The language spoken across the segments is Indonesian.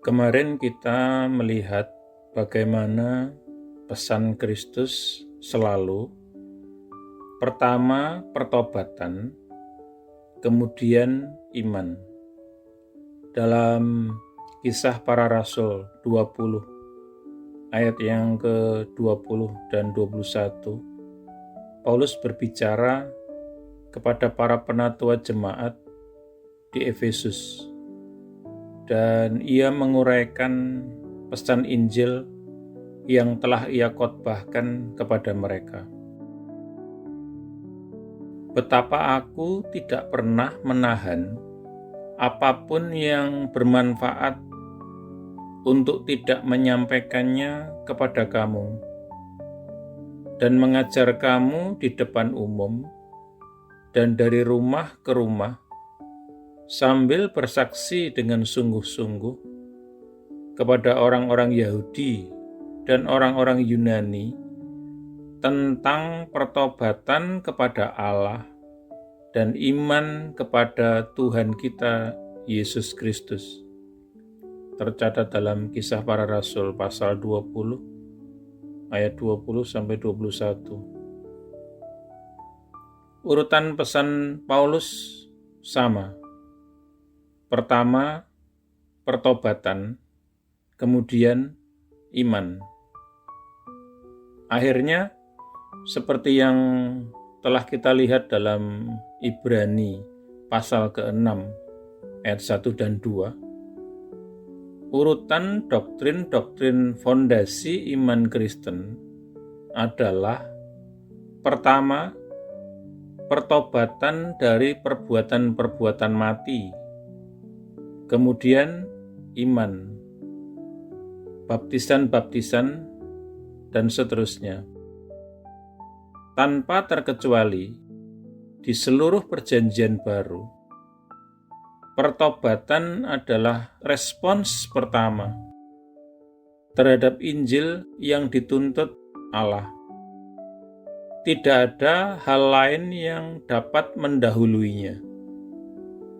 Kemarin kita melihat bagaimana pesan Kristus selalu pertama pertobatan, kemudian iman. Dalam Kisah Para Rasul 20 ayat yang ke-20 dan 21, Paulus berbicara kepada para penatua jemaat di Efesus. Dan ia menguraikan pesan Injil yang telah ia khotbahkan kepada mereka. Betapa aku tidak pernah menahan apapun yang bermanfaat untuk tidak menyampaikannya kepada kamu dan mengajar kamu di depan umum dan dari rumah ke rumah, sambil bersaksi dengan sungguh-sungguh kepada orang-orang Yahudi dan orang-orang Yunani tentang pertobatan kepada Allah dan iman kepada Tuhan kita Yesus Kristus. Tercatat dalam Kisah Para Rasul pasal 20 ayat 20-21. Urutan pesan Paulus sama. Pertama, pertobatan, kemudian iman. Akhirnya, seperti yang telah kita lihat dalam Ibrani pasal ke-6 ayat 1 dan 2, urutan doktrin-doktrin fondasi iman Kristen adalah pertama, pertobatan dari perbuatan-perbuatan mati. Kemudian iman, baptisan-baptisan, dan seterusnya. Tanpa terkecuali, di seluruh perjanjian baru, pertobatan adalah respons pertama terhadap Injil yang dituntut Allah. Tidak ada hal lain yang dapat mendahuluinya,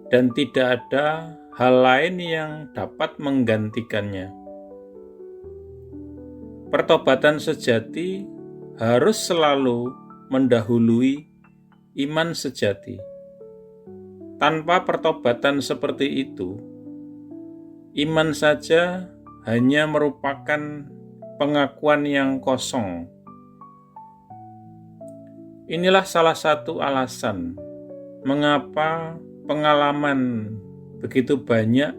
dan tidak ada hal lain yang dapat menggantikannya. Pertobatan sejati harus selalu mendahului iman sejati. Tanpa pertobatan seperti itu, iman saja hanya merupakan pengakuan yang kosong. Inilah salah satu alasan mengapa pengalaman begitu banyak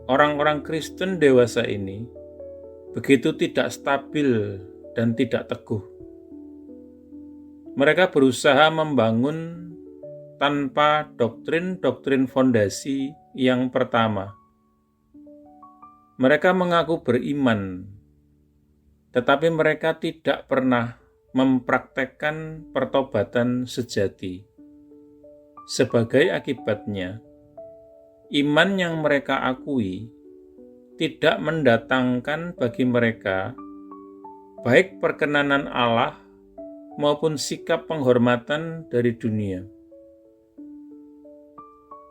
orang-orang Kristen dewasa ini begitu tidak stabil dan tidak teguh. Mereka berusaha membangun tanpa doktrin-doktrin fondasi yang pertama. Mereka mengaku beriman, tetapi mereka tidak pernah mempraktekkan pertobatan sejati. Sebagai akibatnya, iman yang mereka akui tidak mendatangkan bagi mereka baik perkenanan Allah maupun sikap penghormatan dari dunia.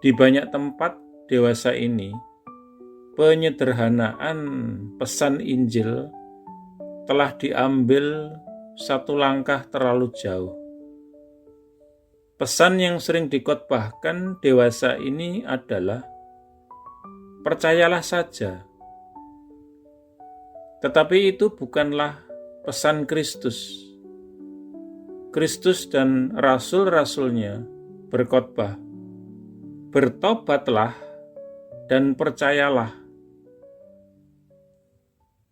Di banyak tempat dewasa ini, penyederhanaan pesan Injil telah diambil satu langkah terlalu jauh. Pesan yang sering dikhotbahkan dewasa ini adalah percayalah saja. Tetapi itu bukanlah pesan Kristus. Kristus dan rasul-rasulnya berkhotbah, bertobatlah dan percayalah.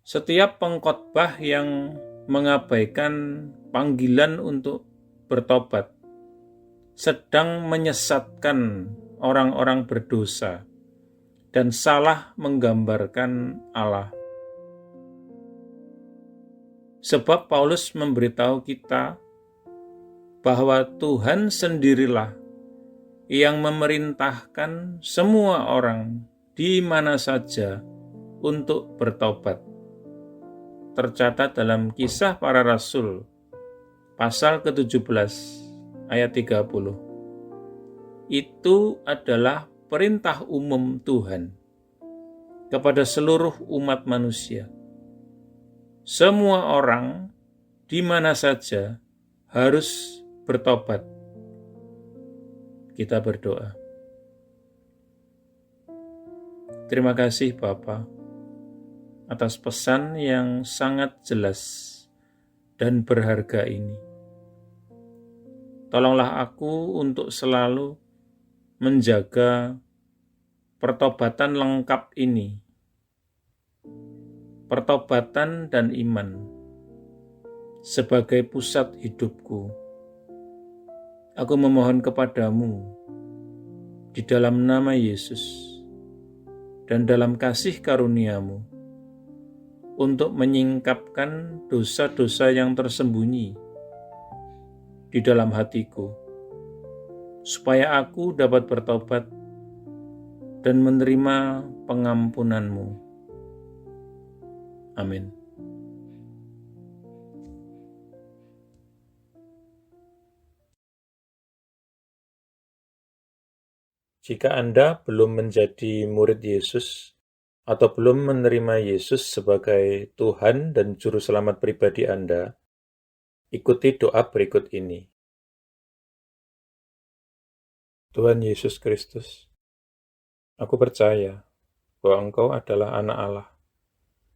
Setiap pengkhotbah yang mengabaikan panggilan untuk bertobat sedang menyesatkan orang-orang berdosa dan salah menggambarkan Allah. Sebab Paulus memberitahu kita bahwa Tuhan sendirilah yang memerintahkan semua orang di mana saja untuk bertobat. Tercatat dalam Kisah Para Rasul pasal ke-17 ayat 30. Itu adalah perintah umum Tuhan. kepada seluruh umat manusia. Semua orang di mana saja harus bertobat. Kita berdoa. Terima kasih Bapa atas pesan yang sangat jelas dan berharga ini. Tolonglah aku untuk selalu menjaga pertobatan lengkap ini, pertobatan dan iman sebagai pusat hidupku. Aku memohon kepadamu di dalam nama Yesus dan dalam kasih karunia-Mu untuk menyingkapkan dosa-dosa yang tersembunyi di dalam hatiku, supaya aku dapat bertobat dan menerima pengampunan-Mu. Amin. Jika Anda belum menjadi murid Yesus atau belum menerima Yesus sebagai Tuhan dan Juru Selamat pribadi Anda, ikuti doa berikut ini. Tuhan Yesus Kristus, aku percaya bahwa Engkau adalah Anak Allah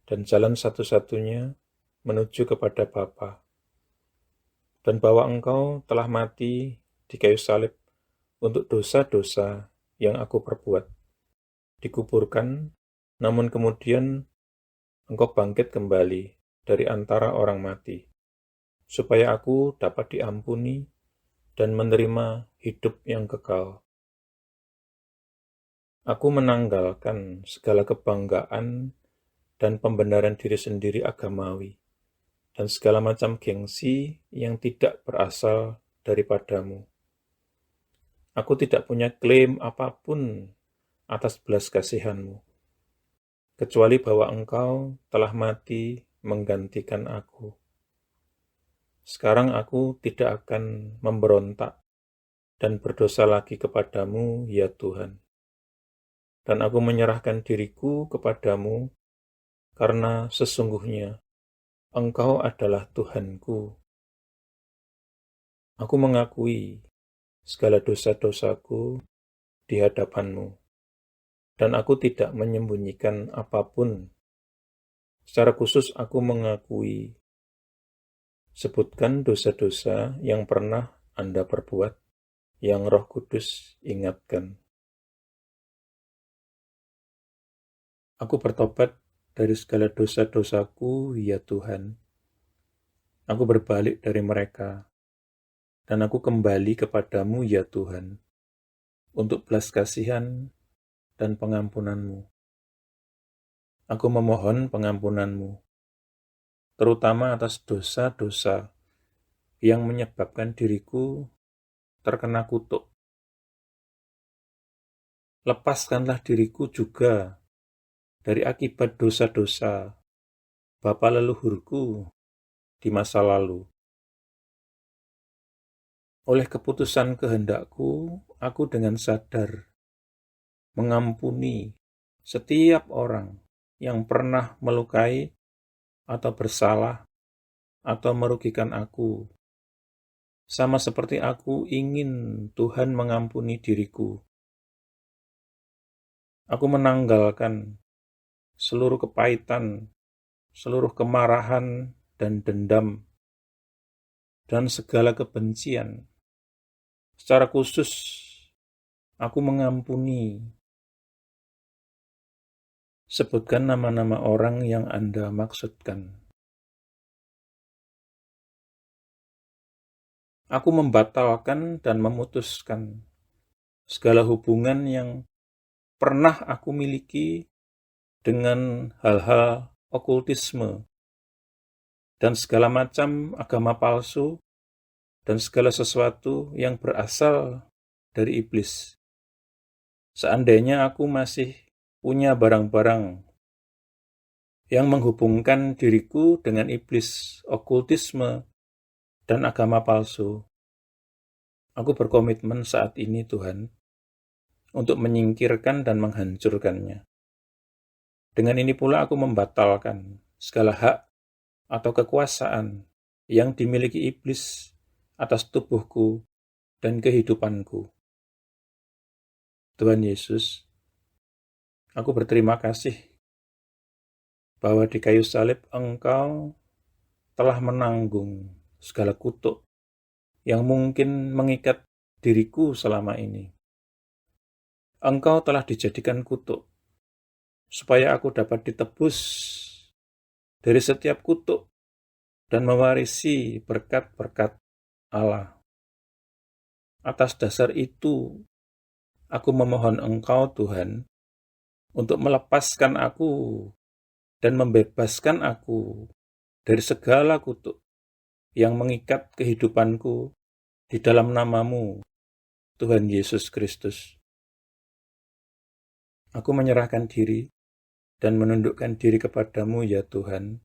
dan jalan satu-satunya menuju kepada Bapa, dan bahwa Engkau telah mati di kayu salib untuk dosa-dosa yang aku perbuat, dikuburkan, namun kemudian Engkau bangkit kembali dari antara orang mati, supaya aku dapat diampuni dan menerima hidup yang kekal. Aku menanggalkan segala kebanggaan dan pembenaran diri sendiri agamawi, dan segala macam gengsi yang tidak berasal daripadamu. Aku tidak punya klaim apapun atas belas kasihan-Mu, kecuali bahwa Engkau telah mati menggantikan aku. Sekarang aku tidak akan memberontak dan berdosa lagi kepadamu, ya Tuhan. Dan aku menyerahkan diriku kepadamu, karena sesungguhnya Engkau adalah Tuhanku. Aku mengakui segala dosa-dosaku di hadapan-Mu, dan aku tidak menyembunyikan apapun. Secara khusus aku mengakui, sebutkan dosa-dosa yang pernah Anda perbuat, yang Roh Kudus ingatkan. Aku bertobat dari segala dosa-dosaku, ya Tuhan. Aku berbalik dari mereka, dan aku kembali kepadamu, ya Tuhan, untuk belas kasihan dan pengampunan-Mu. Aku memohon pengampunan-Mu, terutama atas dosa-dosa yang menyebabkan diriku terkena kutuk. Lepaskanlah diriku juga dari akibat dosa-dosa bapa leluhurku di masa lalu. Oleh keputusan kehendakku, aku dengan sadar mengampuni setiap orang yang pernah melukai atau bersalah atau merugikan aku, sama seperti aku ingin Tuhan mengampuni diriku. Aku menanggalkan seluruh kepahitan, seluruh kemarahan dan dendam, dan segala kebencian. Secara khusus, aku mengampuni. Sebutkan nama-nama orang yang Anda maksudkan. Aku membatalkan dan memutuskan segala hubungan yang pernah aku miliki dengan hal-hal okultisme dan segala macam agama palsu dan segala sesuatu yang berasal dari iblis. Seandainya aku masih punya barang-barang yang menghubungkan diriku dengan iblis, okultisme, dan agama palsu, aku berkomitmen saat ini, Tuhan, untuk menyingkirkan dan menghancurkannya. Dengan ini pula aku membatalkan segala hak atau kekuasaan yang dimiliki iblis atas tubuhku dan kehidupanku. Tuhan Yesus, aku berterima kasih bahwa di kayu salib Engkau telah menanggung segala kutuk yang mungkin mengikat diriku selama ini. Engkau telah dijadikan kutuk, supaya aku dapat ditebus dari setiap kutuk dan mewarisi berkat-berkat Allah. Atas dasar itu, aku memohon Engkau, Tuhan, untuk melepaskan aku dan membebaskan aku dari segala kutuk yang mengikat kehidupanku di dalam nama-Mu, Tuhan Yesus Kristus. Aku menyerahkan diri dan menundukkan diri kepadamu, ya Tuhan,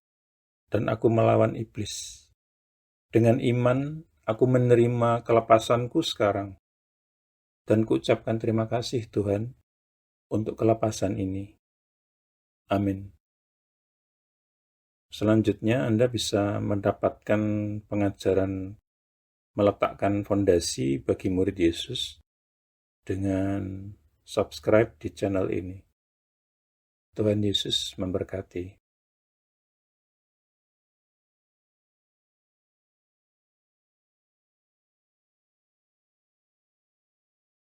dan aku melawan iblis. Dengan iman, aku menerima kelepasanku sekarang, dan kuucapkan terima kasih, Tuhan, untuk kelepasan ini. Amin. Selanjutnya, Anda bisa mendapatkan pengajaran meletakkan fondasi bagi murid Yesus dengan subscribe di channel ini. Tuhan Yesus memberkati.